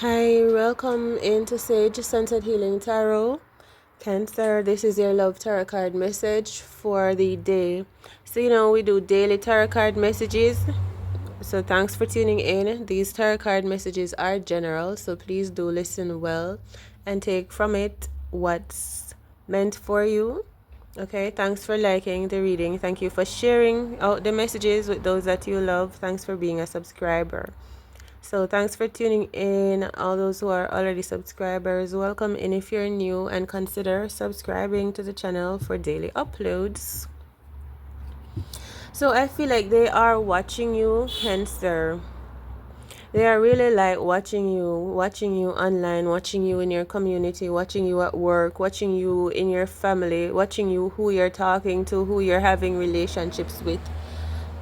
Hi, welcome into Sage Centered Healing Tarot. Cancer, this is your love tarot card message for the day. So, we do daily tarot card messages. So, thanks for tuning in. These tarot card messages are general, so please do listen well and take from it what's meant for you. Okay, thanks for liking the reading. Thank you for sharing out the messages with those that you love. Thanks for being a subscriber. So thanks for tuning in. All those who are already subscribers, welcome in if you're new, and consider subscribing to the channel for daily uploads. So I feel like they are watching you, hence they are really like watching you online, watching you in your community, watching you at work, watching you in your family, watching you who you're talking to, who you're having relationships with.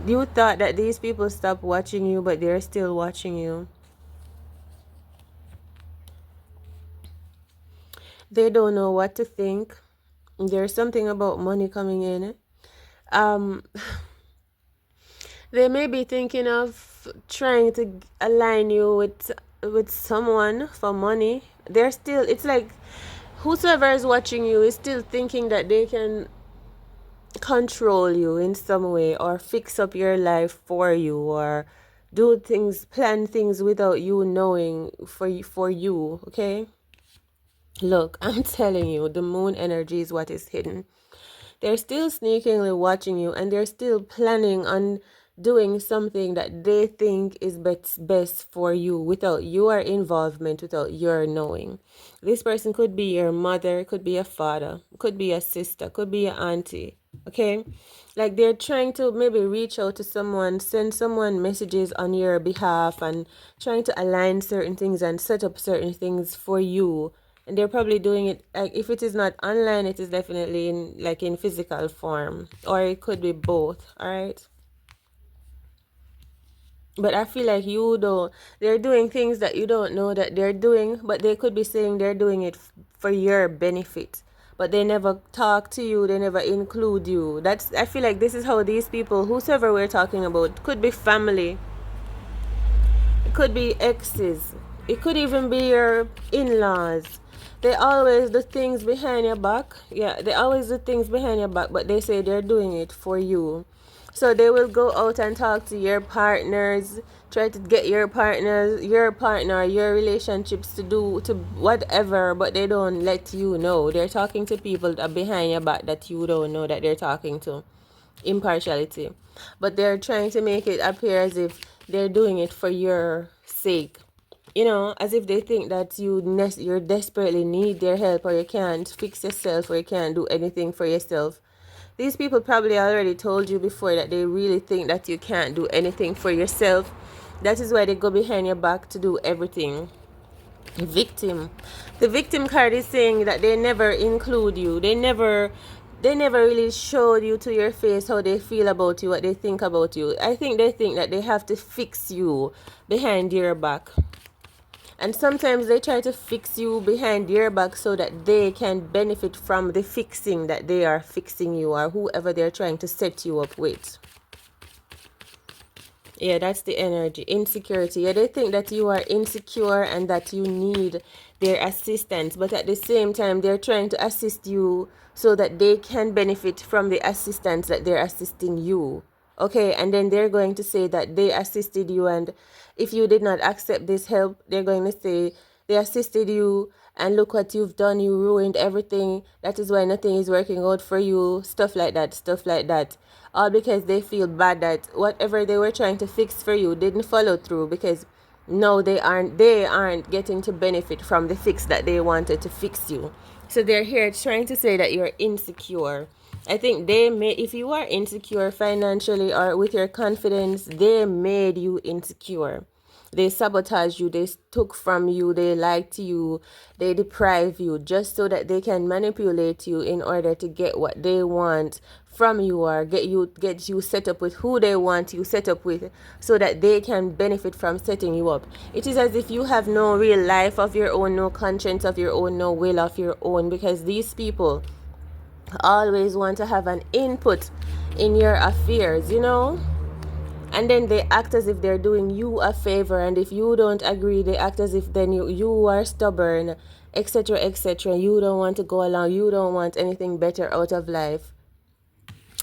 You thought that these people stopped watching you, but they're still watching you. They don't know what to think. There's something about money coming in. Um, they may be thinking of trying to align you with someone for money. They're still. It's like whosoever is watching you is still thinking that they can control you in some way or fix up your life for you or do things, plan things without you knowing for you. Okay. Look, I'm telling you, the moon energy is what is hidden. They're still sneakingly watching you and they're still planning on doing something that they think is best for you without your involvement, without your knowing. This person could be your mother, could be a father, could be a sister, could be your auntie. Okay? Like they're trying to maybe reach out to someone, send someone messages on your behalf and trying to align certain things and set up certain things for you, and they're probably doing it like if it is not online, it is definitely in physical form, or it could be both. All right, but I feel like they're doing things that you don't know that they're doing, but they could be saying they're doing it for your benefit, but they never talk to you, they never include you. I feel like this is how these people, whosoever we're talking about, could be family, it could be exes. It could even be your in-laws. They always do things behind your back. Yeah, they always do things behind your back, but they say they're doing it for you. So they will go out and talk to your partners, try to get your partner, your relationships to whatever, but they don't let you know. They're talking to people that are behind your back that you don't know that they're talking to. Impartiality. But they're trying to make it appear as if they're doing it for your sake, as if they think that you desperately need their help, or you can't fix yourself, or you can't do anything for yourself. These people probably already told you before that they really think that you can't do anything for yourself. That is why they go behind your back to do everything. Victim. The victim card is saying that they never include you. They never really showed you to your face how they feel about you, what they think about you. I think they think that they have to fix you behind your back. And sometimes they try to fix you behind your back so that they can benefit from the fixing that they are fixing you, or whoever they're trying to set you up with. Yeah, that's the energy. Insecurity. Yeah, they think that you are insecure and that you need their assistance, but at the same time, they're trying to assist you so that they can benefit from the assistance that they're assisting you. Okay, and then they're going to say that they assisted you, and if you did not accept this help, they're going to say they assisted you and look what you've done, you ruined everything. That is why nothing is working out for you. Stuff like that, stuff like that. All because they feel bad that whatever they were trying to fix for you didn't follow through, because no, they aren't getting to benefit from the fix that they wanted to fix you. So they're here trying to say that you're insecure. I think if you are insecure financially or with your confidence, they made you insecure. They sabotage you, they took from you, they lied to you, they deprive you just so that they can manipulate you in order to get what they want from you, or get you set up with who they want you set up with, so that they can benefit from setting you up. It is as if you have no real life of your own, no conscience of your own, no will of your own, because these people always want to have an input in your affairs, and then they act as if they're doing you a favor, and if you don't agree, they act as if then you are stubborn, etc., etc. You don't want to go along, you don't want anything better out of life,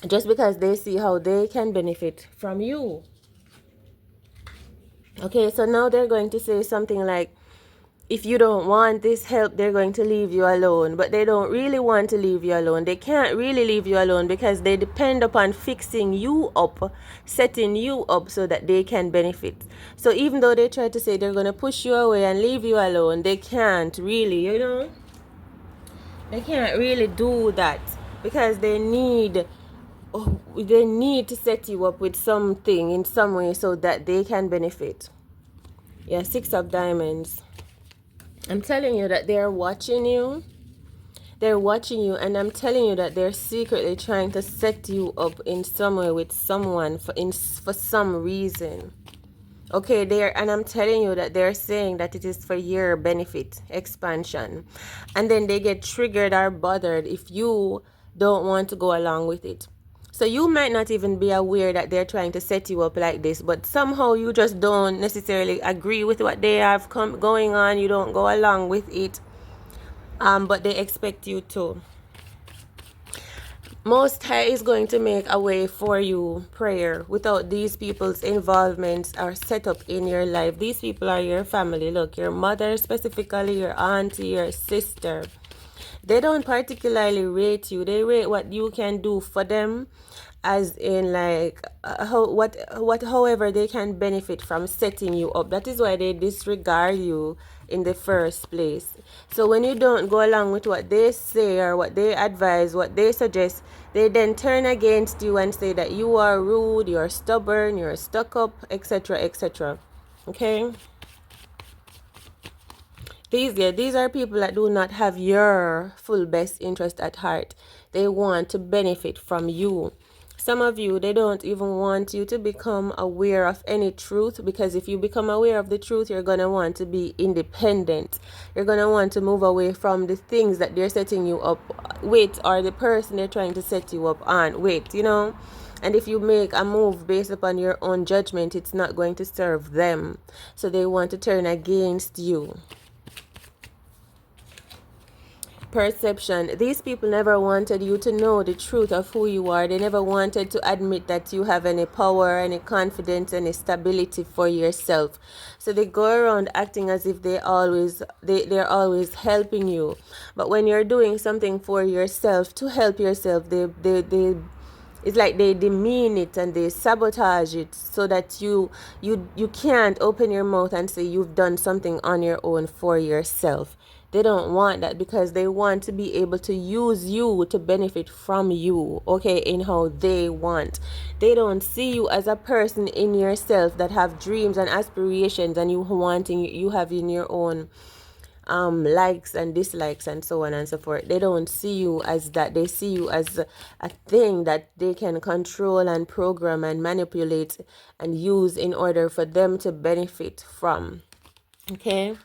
just because they see how they can benefit from you. Okay, so now they're going to say something like, if you don't want this help, they're going to leave you alone. But they don't really want to leave you alone. They can't really leave you alone because they depend upon fixing you up, setting you up so that they can benefit. So even though they try to say they're going to push you away and leave you alone, they can't really, they can't really do that, because they need to set you up with something in some way so that they can benefit. Yeah, 6 of Diamonds. I'm telling you that they're watching you. They're watching you, and I'm telling you that they're secretly trying to set you up in some way with someone for some reason. Okay, and I'm telling you that they're saying that it is for your benefit, expansion. And then they get triggered or bothered if you don't want to go along with it. So you might not even be aware that they're trying to set you up like this, but somehow you just don't necessarily agree with what they have going on. You don't go along with it, but they expect you to. Most High is going to make a way for you, prayer, without these people's involvement or setup in your life. These people are your family. Look, your mother specifically, your auntie, your sister. They don't particularly rate you. They rate what you can do for them, as in like however they can benefit from setting you up. That is why they disregard you in the first place. So when you don't go along with what they say or what they advise, what they suggest, they then turn against you and say that you are rude, you're stubborn, you're stuck up, etc., etc. Okay? These are people that do not have your full best interest at heart. They want to benefit from you. Some of you, they don't even want you to become aware of any truth, because if you become aware of the truth, you're going to want to be independent. You're going to want to move away from the things that they're setting you up with, or the person they're trying to set you up on with, And if you make a move based upon your own judgment, it's not going to serve them. So they want to turn against you. Perception. These people never wanted you to know the truth of who you are. They never wanted to admit that you have any power, any confidence, any stability for yourself. So they go around acting as if they're always helping you. But when you're doing something for yourself, to help yourself, they it's like they demean it and they sabotage it so that you can't open your mouth and say you've done something on your own for yourself. They don't want that, because they want to be able to use you to benefit from you, okay, in how they want. They don't see you as a person in yourself that have dreams and aspirations, and you have in your own likes and dislikes and so on and so forth. They don't see you as that. They see you as a thing that they can control and program and manipulate and use in order for them to benefit from. Okay?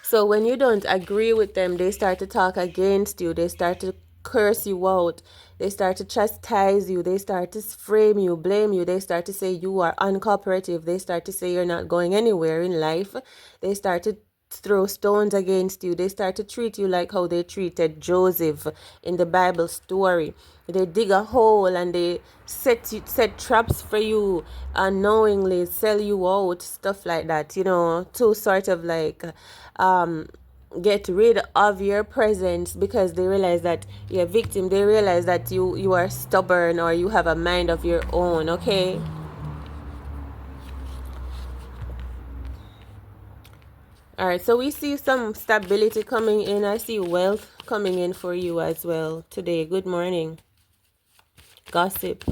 So when you don't agree with them, they start to talk against you. They start to curse you out. They start to chastise you. They start to frame you, blame you. They start to say you are uncooperative. They start to say you're not going anywhere in life. They start to throw stones against you. They start to treat you like how they treated Joseph in the Bible story. They dig a hole and they set traps for you, unknowingly sell you out, stuff like that, to sort of like get rid of your presence, because they realize that you're a victim. They realize that you are stubborn, or you have a mind of your own. Okay? All right, so we see some stability coming in. I see wealth coming in for you as well today. Good morning. Gossip.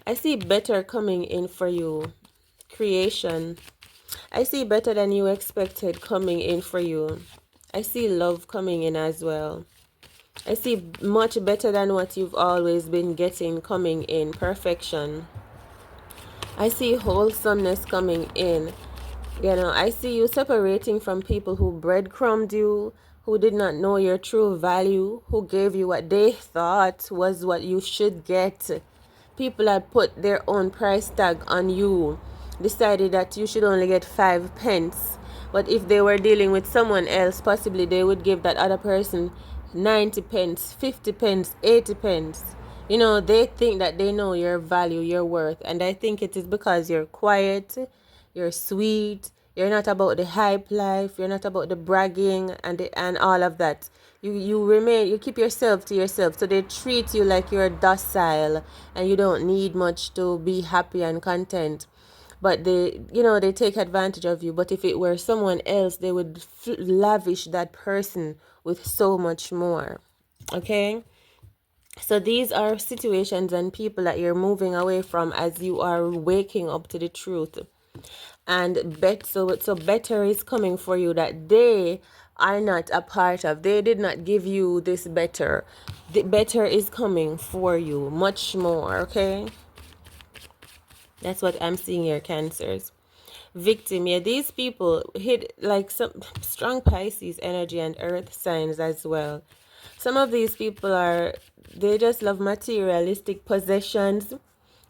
I see better coming in for you. Creation. I see better than you expected coming in for you. I see love coming in as well. I see much better than what you've always been getting coming in. Perfection. I see wholesomeness coming in. I see you separating from people who breadcrumbed you, who did not know your true value, who gave you what they thought was what you should get. people had put their own price tag on you, decided that you should only get 5 pence. But if they were dealing with someone else, possibly they would give that other person 90 pence, 50 pence, 80 pence. You know, they think that they know your value, your worth. And I think it is because you're quiet, you're sweet, you're not about the hype life, you're not about the bragging and all of that. You keep yourself to yourself. So they treat you like you're docile and you don't need much to be happy and content. But they take advantage of you. But if it were someone else, they would lavish that person with so much more. Okay? So these are situations and people that you're moving away from as you are waking up to the truth. And so better is coming for you that they are not a part of. They did not give you this better. The better is coming for you much more, okay? That's what I'm seeing here, Cancers. Victim, yeah, these people hit like some strong Pisces energy and earth signs as well. Some of these people they just love materialistic possessions,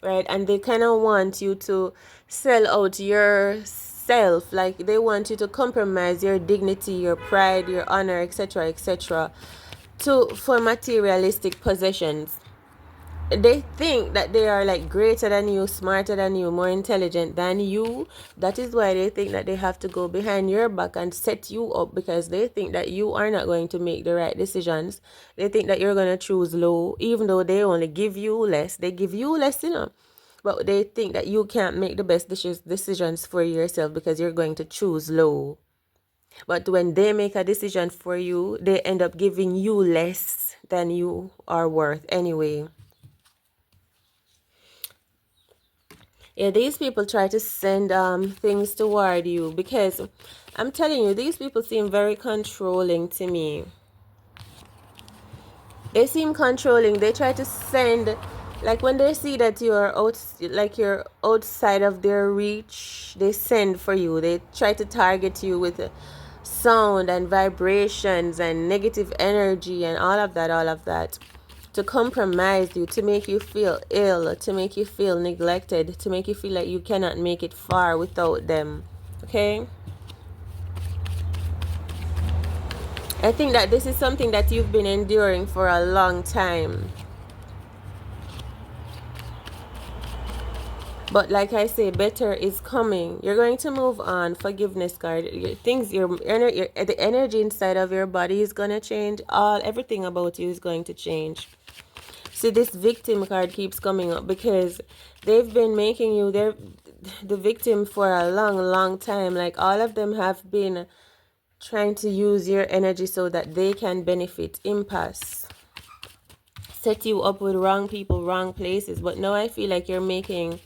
right? And they kind of want you to sell out yourself, like they want you to compromise your dignity, your pride, your honor, etc., etc., for materialistic possessions. They think that they are like greater than you, smarter than you, more intelligent than you. That is why they think that they have to go behind your back and set you up, because they think that you are not going to make the right decisions. They think that you're going to choose low, even though they only give you less. They give you less, but they think that you can't make the best decisions for yourself because you're going to choose low. But when they make a decision for you, they end up giving you less than you are worth anyway. Yeah, these people try to send things toward you, because I'm telling you, these people seem very controlling to me. They seem controlling. They try to send, like when they see that you're outside of their reach, they send for you. They try to target you with sound and vibrations and negative energy and all of that, to compromise you, to make you feel ill, to make you feel neglected, to make you feel like you cannot make it far without them. Okay? I think that this is something that you've been enduring for a long time. But like I say, better is coming. You're going to move on. Forgiveness card. The energy inside of your body is going to change. Everything about you is going to change. See, this victim card keeps coming up because they've been making you the victim for a long, long time. Like all of them have been trying to use your energy so that they can benefit. Impasse. Set you up with wrong people, wrong places. But now I feel like you're making,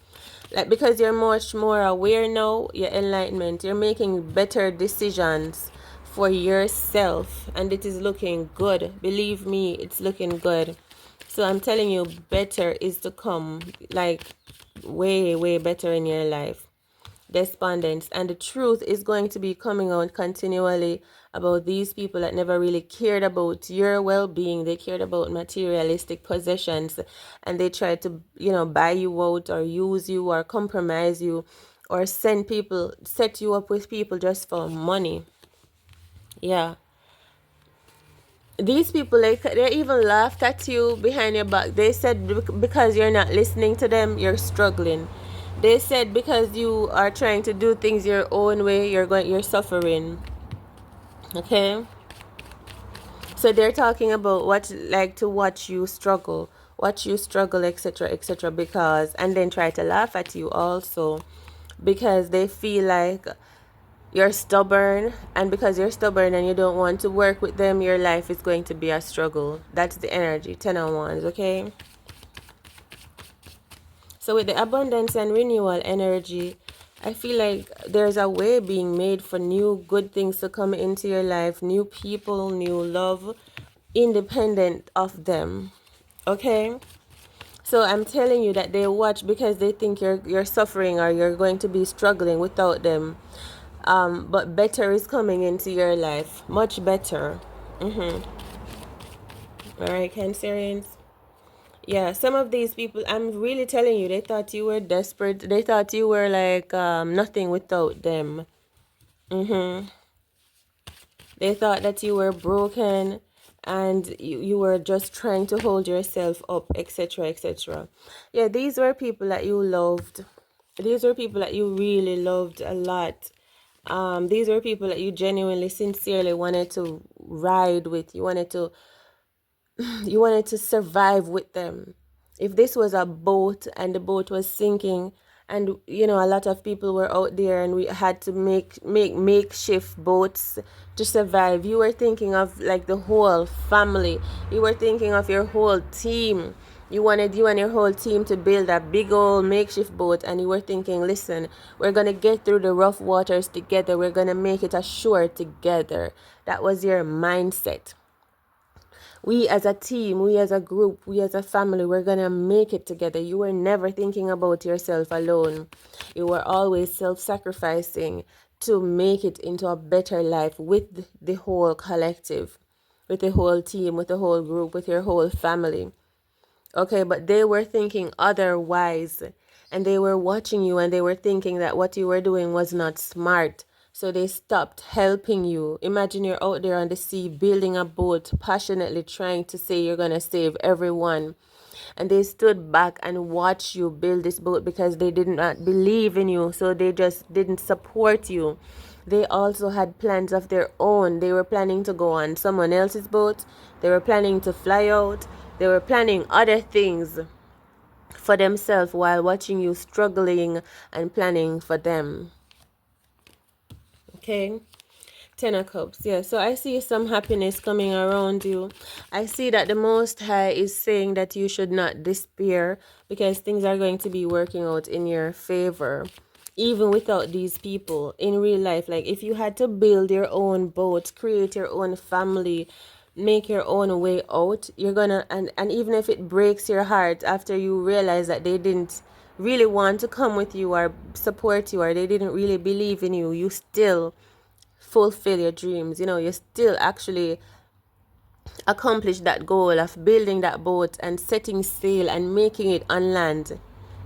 like, because you're much more aware now, your enlightenment, you're making better decisions for yourself, and it is looking good. Believe me, it's looking good. So I'm telling you, better is to come, like way, way better in your life. Despondence. And the truth is going to be coming out continually about these people that never really cared about your well-being. They cared about materialistic possessions, and they tried to, buy you out or use you or compromise you or set you up with people just for money. Yeah. These people, like, they even laughed at you behind your back. They said because you're not listening to them, you're struggling. They said because you are trying to do things your own way, you're suffering. Okay? So they're talking about to watch you struggle, etc., etc., and then try to laugh at you also, because they feel like you're stubborn, and because you're stubborn and you don't want to work with them, your life is going to be a struggle. That's the energy. 10 of Wands, okay? So with the abundance and renewal energy, I feel like there's a way being made for new good things to come into your life, new people, new love, independent of them. Okay? So I'm telling you that they watch because they think you're suffering or you're going to be struggling without them. But better is coming into your life. Much better. Alright, Cancerians. Yeah, some of these people, I'm really telling you, they thought you were desperate. They thought you were like nothing without them. Mm-hmm. They thought that you were broken and you were just trying to hold yourself up, etc., etc. Yeah, these were people that you loved. These were people that you really loved a lot. These were people that you genuinely, sincerely wanted to ride with. You wanted to survive with them. If this was a boat and the boat was sinking, and a lot of people were out there and we had to make makeshift boats to survive, you were thinking of like the whole family. You were thinking of your whole team. You wanted you and your whole team to build a big old makeshift boat, and you were thinking, listen, we're gonna get through the rough waters together, we're gonna make it ashore together. That was your mindset. We as a team, we as a group, we as a family, we're gonna make it together. You were never thinking about yourself alone. You were always self-sacrificing to make it into a better life with the whole collective, with the whole team, with the whole group, with your whole family. Okay, but they were thinking otherwise, and they were watching you and they were thinking that what you were doing was not smart. So they stopped helping you. Imagine you're out there on the sea building a boat, passionately trying to say you're going to save everyone. And they stood back and watched you build this boat because they did not believe in you. So they just didn't support you. They also had plans of their own. They were planning to go on someone else's boat. They were planning to fly out. They were planning other things for themselves while watching you struggling and planning for them. Okay? Ten of Cups. Yeah, so I see some happiness coming around you. I see that the Most High is saying that you should not despair because things are going to be working out in your favor. Even without these people in real life, like if you had to build your own boat, create your own family, make your own way out, you're gonna, and even if it breaks your heart after you realize that they didn't really want to come with you or support you, or they didn't really believe in you, you still fulfill your dreams. You still actually accomplish that goal of building that boat and setting sail and making it on land.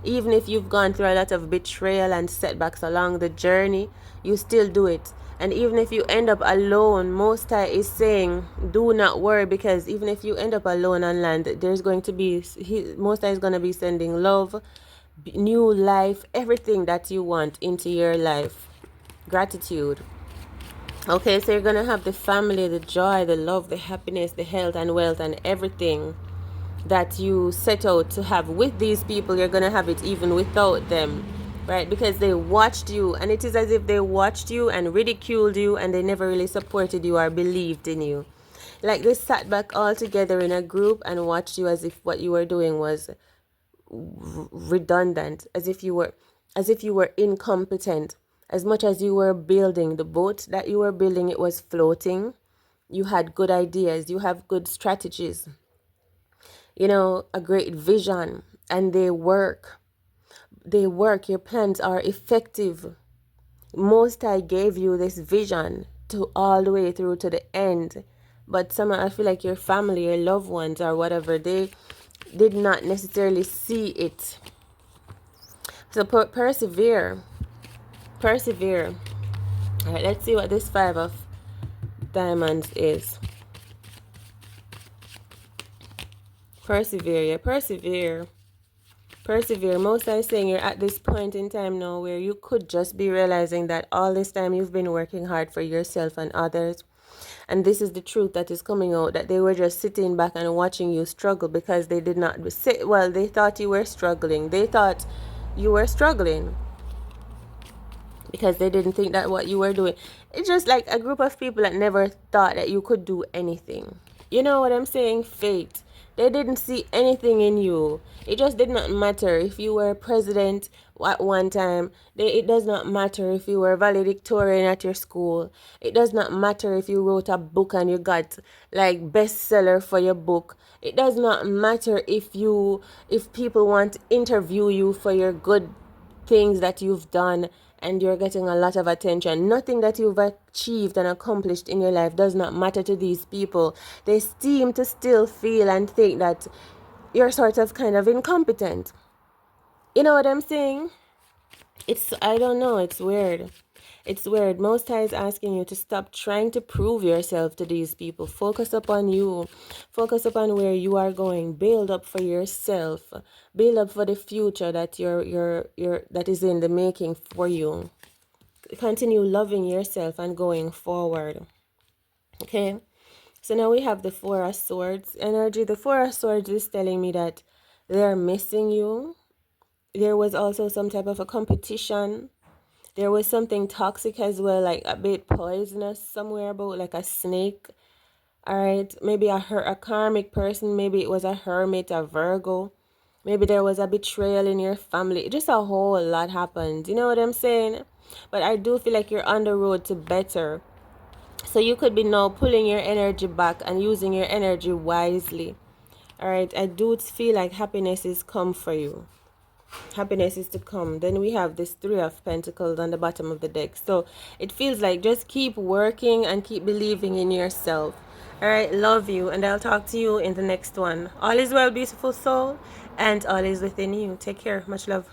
Even if you've gone through a lot of betrayal and setbacks along the journey, you still do it. And even if you end up alone, Most High is saying, do not worry, because even if you end up alone on land, there's going to be, Most High is going to be sending love, new life, everything that you want into your life. Gratitude. Okay, so you're gonna have the family, the joy, the love, the happiness, the health and wealth and everything that you set out to have with these people. You're gonna have it even without them, right? Because they watched you, and it is as if they watched you and ridiculed you, and they never really supported you or believed in you. Like they sat back all together in a group and watched you as if what you were doing was redundant, as if you were incompetent. As much as you were building the boat that you were building, it was floating. You had good ideas, you have good strategies, a great vision, and they work. Your plans are effective. Most I gave you this vision to all the way through to the end, but some, I feel like your family, your loved ones or whatever, they did not necessarily see it. So persevere. All right, let's see what this Five of Diamonds is. Persevere. Yeah, persevere. Most I saying you're at this point in time now where you could just be realizing that all this time you've been working hard for yourself and others, and this is the truth that is coming out, that they were just sitting back and watching you struggle because they did not sit well. They thought you were struggling. They thought you were struggling because they didn't think that what you were doing. It's just like a group of people that never thought that you could do anything. You know what I'm saying? Fate. They didn't see anything in you. It just did not matter if you were president at one time. It does not matter if you were valedictorian at your school. It does not matter if you wrote a book and you got like bestseller for your book. It does not matter if people want to interview you for your good things that you've done and you're getting a lot of attention. Nothing that you've achieved and accomplished in your life does not matter to these people. They seem to still feel and think that you're sort of kind of incompetent. You know what I'm saying? I don't know, it's weird. It's weird. Most High is asking you to stop trying to prove yourself to these people. Focus upon you. Focus upon where you are going. Build up for yourself. Build up for the future that that is in the making for you. Continue loving yourself and going forward. Okay? So now we have the Four of Swords energy. The Four of Swords is telling me that they're missing you. There was also some type of a competition. There was something toxic as well, like a bit poisonous somewhere about like a snake. All right, maybe a karmic person. Maybe it was a hermit, a Virgo. Maybe there was a betrayal in your family. Just a whole lot happened. You know what I'm saying? But I do feel like you're on the road to better. So you could be now pulling your energy back and using your energy wisely. All right, I do feel like happiness is come for you. Happiness is to come. Then we have this Three of Pentacles on the bottom of the deck. So it feels like just keep working and keep believing in yourself. All right, love you, and I'll talk to you in the next one. All is well, beautiful soul, and all is within you. Take care. Much love.